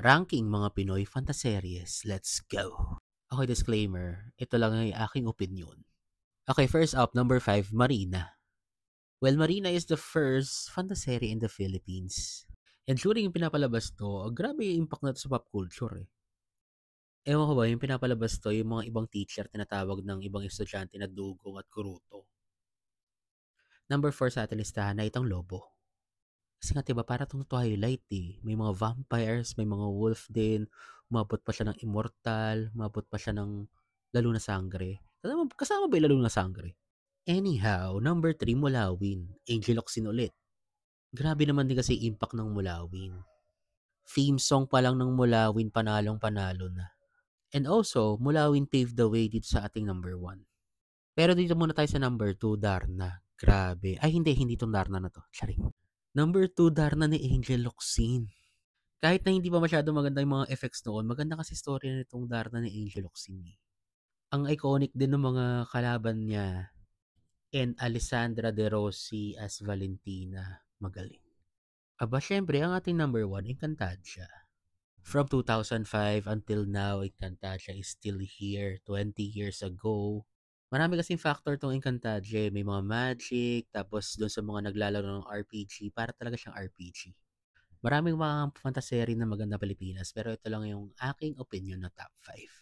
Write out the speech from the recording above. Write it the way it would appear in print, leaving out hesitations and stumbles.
Ranking mga Pinoy fantaseries, let's go! Okay, disclaimer, ito lang ay aking opinyon. Okay, first up, number 5, Marina. Well, Marina is the first fantasy in the Philippines. And during yung pinapalabas to, grabe yung impact na to sa pop culture eh. Ewan ko ba, yung pinapalabas to, yung mga ibang teacher tinatawag ng ibang estudyante na Dugong at Kuruto. Number 4 sa ating listahan na itong Lobo. Kasi nga, diba, para itong Twilight eh. May mga vampires, may mga wolf din. Umabot pa siya ng immortal. Umabot pa siya ng lalo na sangre. Kasama ba yung lalo na sangre? Anyhow, number 3, Mulawin. Angel Locsin ulit. Grabe naman din kasi impact ng Mulawin. Theme song pa lang ng Mulawin, panalong-panalo na. And also, Mulawin paved the way dito sa ating number 1. Pero dito muna tayo sa number 2, Darna. Grabe. Ay, hindi itong Darna na to. Charing. Number 2, Darna ni Angel Locsin. Kahit na hindi pa masyado maganda yung mga effects noon, maganda kasi story na itong Darna ni Angel Locsin. Ang iconic din ng mga kalaban niya. And Alessandra De Rossi as Valentina. Magaling. Aba, syempre, ang ating number 1, Encantadia. From 2005 until now, Encantadia is still here. 20 years ago. Marami kasing factor tong Encantadia. May mga magic, tapos doon sa mga naglalaro ng RPG, para talaga siyang RPG. Maraming mga fantasy na maganda Pilipinas, pero ito lang yung aking opinion na top 5.